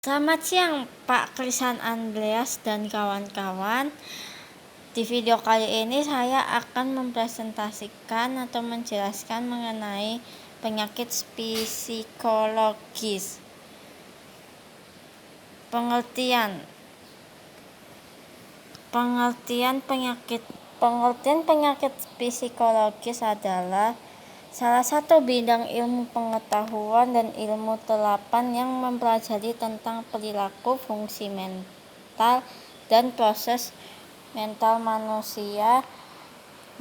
Selamat siang Pak Krisan Andreas dan kawan-kawan. Di video kali ini saya akan mempresentasikan atau menjelaskan mengenai penyakit psikologis. Pengertian penyakit psikologis adalah salah satu bidang ilmu pengetahuan dan ilmu terapan yang mempelajari tentang perilaku, fungsi mental, dan proses mental manusia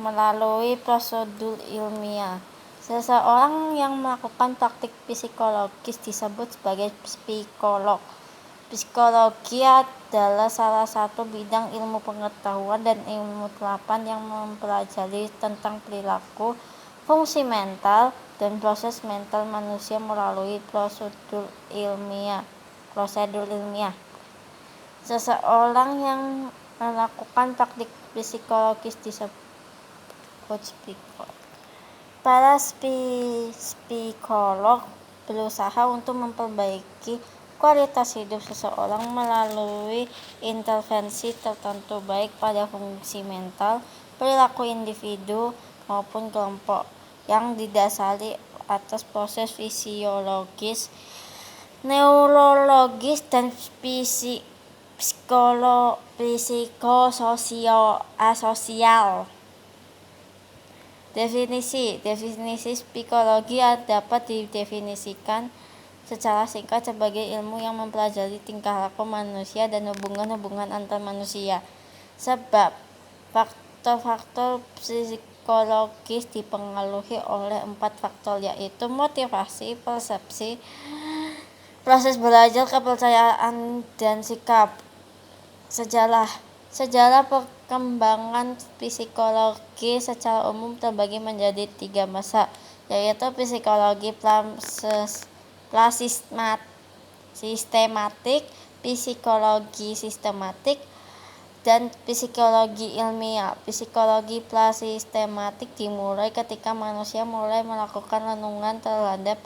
melalui prosedur ilmiah. Seseorang yang melakukan praktik psikologis disebut sebagai psikolog. Psikologi adalah salah satu bidang ilmu pengetahuan dan ilmu terapan yang mempelajari tentang perilaku, fungsi mental, dan proses mental manusia melalui prosedur ilmiah. Seseorang yang melakukan praktik psikologis disebut psikolog. Para psikolog berusaha untuk memperbaiki kualitas hidup seseorang melalui intervensi tertentu baik pada fungsi mental, perilaku individu maupun kelompok yang didasari atas proses fisiologis, neurologis, dan psikososial. Definisi psikologi dapat didefinisikan secara singkat sebagai ilmu yang mempelajari tingkah laku manusia dan hubungan-hubungan antar manusia. Sebab faktor-faktor psikologis dipengaruhi oleh 4 faktor, yaitu motivasi, persepsi, proses belajar, kepercayaan, dan sikap. Sejarah perkembangan psikologi secara umum terbagi menjadi 3 masa, yaitu psikologi sistematik, psikologi sistematik, dan psikologi ilmiah. Psikologi sistematik dimulai ketika manusia mulai melakukan renungan terhadap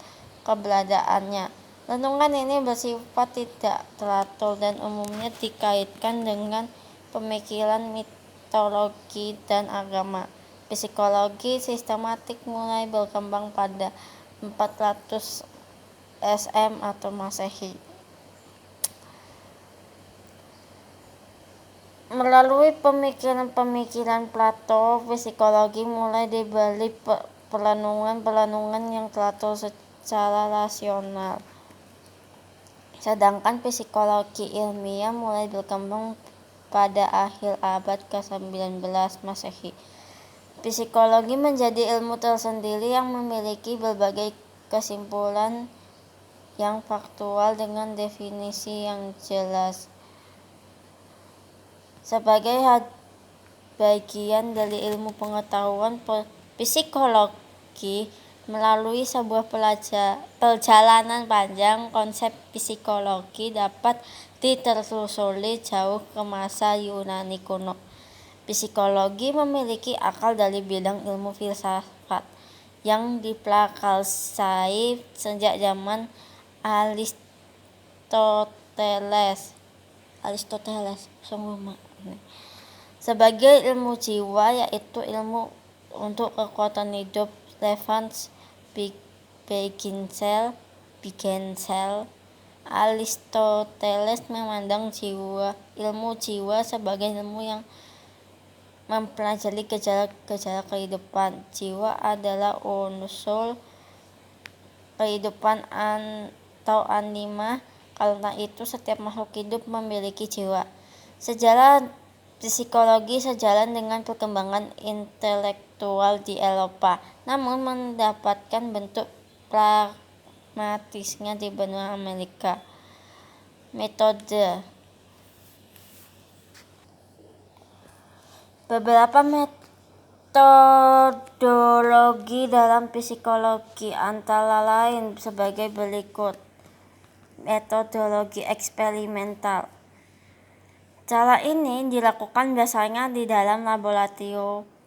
keberadaannya. Renungan ini bersifat tidak teratur dan umumnya dikaitkan dengan pemikiran, mitologi, dan agama. Psikologi sistematik mulai berkembang pada 400 SM atau Masehi. Melalui pemikiran Plato, psikologi mulai diberi perenungan yang teratur secara rasional. Sedangkan psikologi ilmiah mulai berkembang pada akhir abad ke-19 Masehi. Psikologi menjadi ilmu tersendiri yang memiliki berbagai kesimpulan yang faktual dengan definisi yang jelas. Sebagai bagian dari ilmu pengetahuan psikologi, melalui sebuah perjalanan panjang, konsep psikologi dapat ditelusuri jauh ke masa Yunani kuno. Psikologi memiliki akar dari bidang ilmu filsafat yang dipelajari sejak zaman Aristoteles. Sebagai ilmu jiwa, yaitu ilmu untuk kekuatan hidup. Levans Beginsel, Aristoteles memandang ilmu jiwa sebagai ilmu yang mempelajari gejala kehidupan. Jiwa adalah unsur kehidupan atau anima, karena itu setiap makhluk hidup memiliki jiwa. Sejarah psikologi sejalan dengan perkembangan intelektual di Eropa, namun mendapatkan bentuk pragmatisnya di benua Amerika. Metode. Beberapa metodologi dalam psikologi antara lain sebagai berikut. Metodologi eksperimental. Cara ini dilakukan biasanya di dalam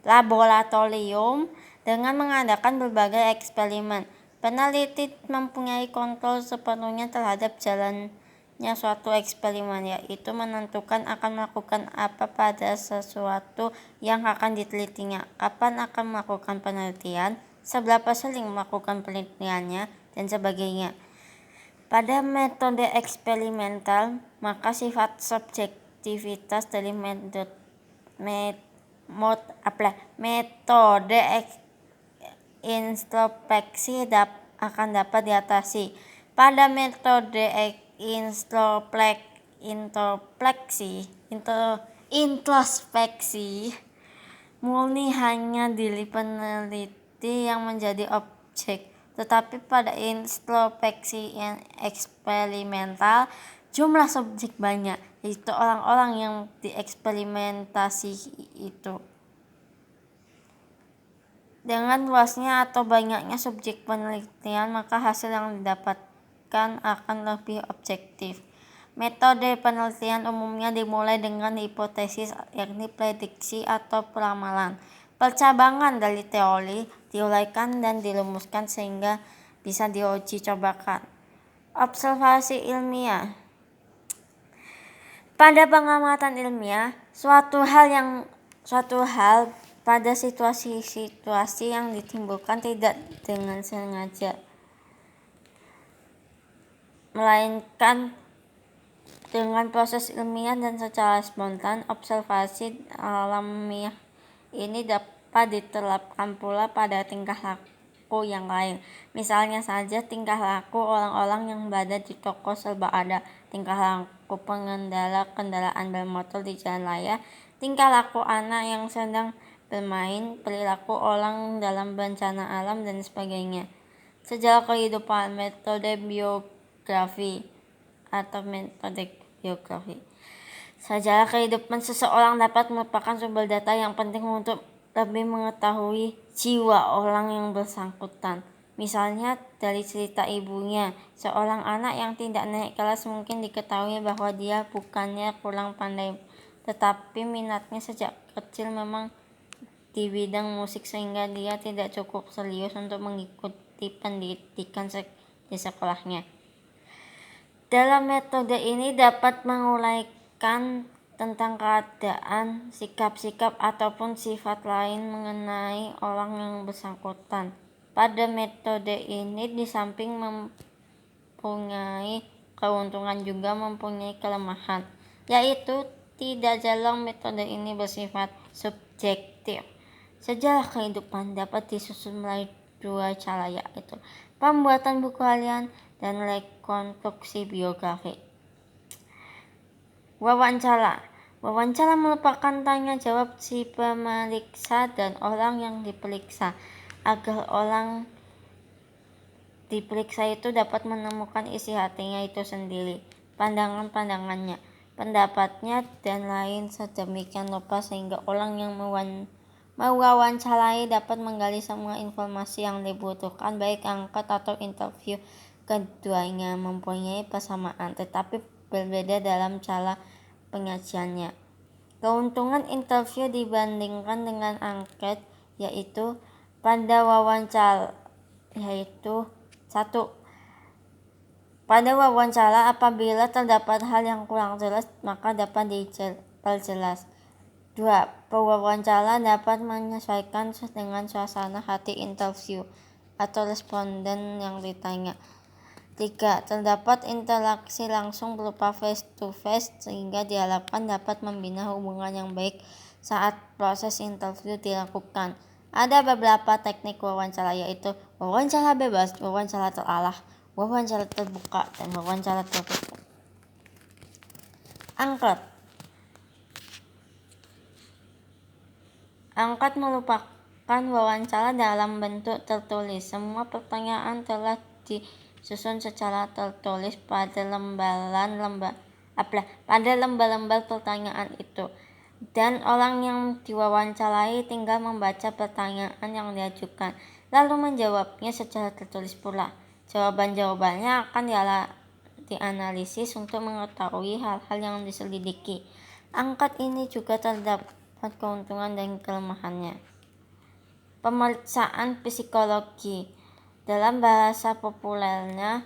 laboratorium dengan mengadakan berbagai eksperimen. Peneliti mempunyai kontrol sepenuhnya terhadap jalannya berjalannya suatu eksperimen, yaitu menentukan akan melakukan apa pada sesuatu yang akan ditelitinya, kapan akan melakukan penelitian, seberapa sering melakukan penelitiannya, dan sebagainya. Pada metode eksperimental, maka sifat subjektivitas dari metode introspeksi akan dapat diatasi. Pada metode introspeksi murni hanya diri peneliti yang menjadi objek, tetapi pada introspeksi eksperimental jumlah subjek banyak, yaitu orang-orang yang dieksperimentasi itu. Dengan luasnya atau banyaknya subjek penelitian, maka hasil yang didapatkan akan lebih objektif. Metode penelitian umumnya dimulai dengan hipotesis, yakni prediksi atau peramalan. Percabangan dari teori diuraikan dan dirumuskan sehingga bisa diuji cobakan. Observasi ilmiah. Pada pengamatan ilmiah, suatu hal pada situasi-situasi yang ditimbulkan tidak dengan sengaja, melainkan dengan proses ilmiah dan secara spontan. Observasi alamiah ini dapat diterapkan pula pada tingkah laku yang lain. Misalnya saja tingkah laku orang-orang yang berada di toko serba ada, tingkah laku pengendara kendaraan bermotor di jalan raya, tingkah laku anak yang sedang bermain, perilaku orang dalam bencana alam, dan sebagainya. Sejarah kehidupan, metode biografi atau metode biografi. Sejarah kehidupan seseorang dapat merupakan sumber data yang penting untuk lebih mengetahui jiwa orang yang bersangkutan. Misalnya dari cerita ibunya, seorang anak yang tidak naik kelas mungkin diketahui bahwa dia bukannya kurang pandai, tetapi minatnya sejak kecil memang di bidang musik sehingga dia tidak cukup serius untuk mengikuti pendidikan di sekolahnya. Dalam metode ini dapat menguraikan tentang keadaan, sikap-sikap ataupun sifat lain mengenai orang yang bersangkutan. Pada metode ini di samping mempunyai keuntungan juga mempunyai kelemahan, yaitu tidak jarang metode ini bersifat subjektif. Sejarah kehidupan dapat disusun melalui dua cara, yaitu pembuatan buku harian dan rekonstruksi biografi. Wawancara merupakan tanya jawab si pemeriksa dan orang yang diperiksa, agar orang diperiksa itu dapat menemukan isi hatinya itu sendiri, pandangan-pandangannya, pendapatnya, dan lain sedemikian rupa sehingga orang yang mewawancarai dapat menggali semua informasi yang dibutuhkan. Baik angket atau interview, keduanya mempunyai persamaan tetapi berbeda dalam cara penyajiannya. Keuntungan interview dibandingkan dengan angket yaitu pada wawancara, yaitu 1. Pada wawancara, apabila terdapat hal yang kurang jelas maka dapat diperjelas. 2. Pewawancara dapat menyesuaikan dengan suasana hati interview atau responden yang ditanya. 3. Terdapat interaksi langsung berupa face to face sehingga diharapkan dapat membina hubungan yang baik saat proses interview dilakukan. Ada beberapa teknik wawancara, yaitu wawancara bebas, wawancara terarah, wawancara terbuka, dan wawancara tertutup. Angket merupakan wawancara dalam bentuk tertulis. Semua pertanyaan telah disusun secara tertulis pada lembar-lembar pertanyaan itu, dan orang yang diwawancarai tinggal membaca pertanyaan yang diajukan lalu menjawabnya secara tertulis pula. Jawaban-jawabannya akan dianalisis untuk mengetahui hal-hal yang diselidiki. Angket ini juga terdapat keuntungan dan kelemahannya. Pemeriksaan psikologi, dalam bahasa populernya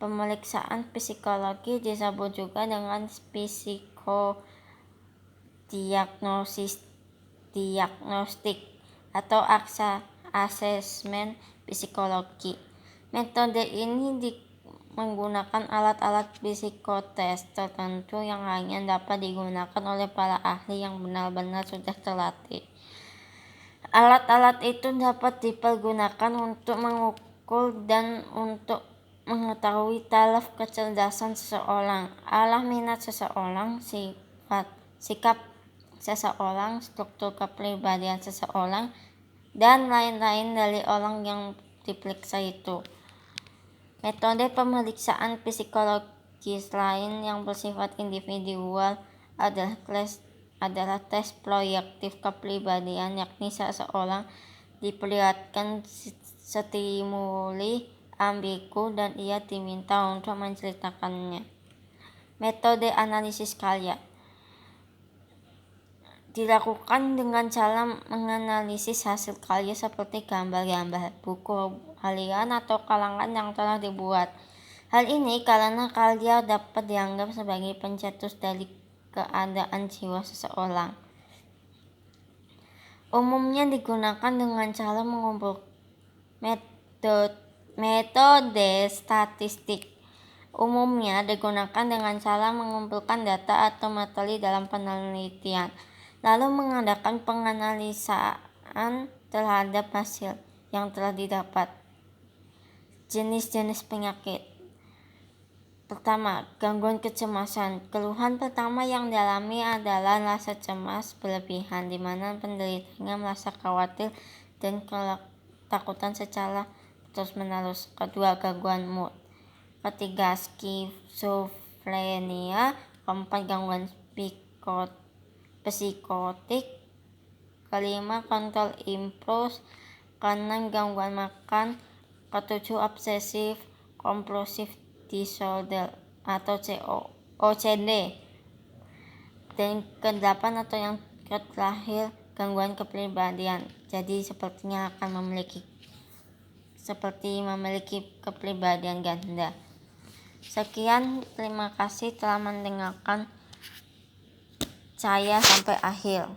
Pemeriksaan psikologi disebut juga dengan psikodiagnostik atau asesmen psikologi. Metode ini menggunakan alat-alat psikotes tertentu yang hanya dapat digunakan oleh para ahli yang benar-benar sudah terlatih. Alat-alat itu dapat dipergunakan untuk mengukur dan untuk mengetahui taraf kecerdasan seseorang, arah minat seseorang, sikap seseorang, struktur kepribadian seseorang, dan lain-lain dari orang yang diperiksa itu. Metode pemeriksaan psikologis lain yang bersifat individual adalah tes proyektif kepribadian, yakni seseorang diperlihatkan stimuli ambigu dan ia diminta untuk menceritakannya. Metode analisis karya dilakukan dengan cara menganalisis hasil karya seperti gambar-gambar, buku harian atau karangan yang telah dibuat. Hal ini karena karya dapat dianggap sebagai pencetus dari keadaan jiwa seseorang. Umumnya digunakan dengan cara mengumpulkan metode statistik. Umumnya digunakan dengan cara mengumpulkan data atau materi dalam penelitian, lalu mengadakan penganalisaan terhadap hasil yang telah didapat. Jenis-jenis penyakit. Pertama, gangguan kecemasan. Keluhan pertama yang dialami adalah rasa cemas berlebihan, di mana penderitanya merasa khawatir dan ketakutan secara terus-menerus. Kedua, gangguan mood. Ketiga, skizofrenia. Keempat, gangguan psikotik. Kelima, kontrol impuls. Keenam, gangguan makan. Ketujuh, obsesif kompulsif disorder atau OCD. Dan kedelapan atau yang terakhir, gangguan kepribadian. Jadi sepertinya akan memiliki kepribadian ganda. Sekian, terima kasih telah mendengarkan saya sampai akhir.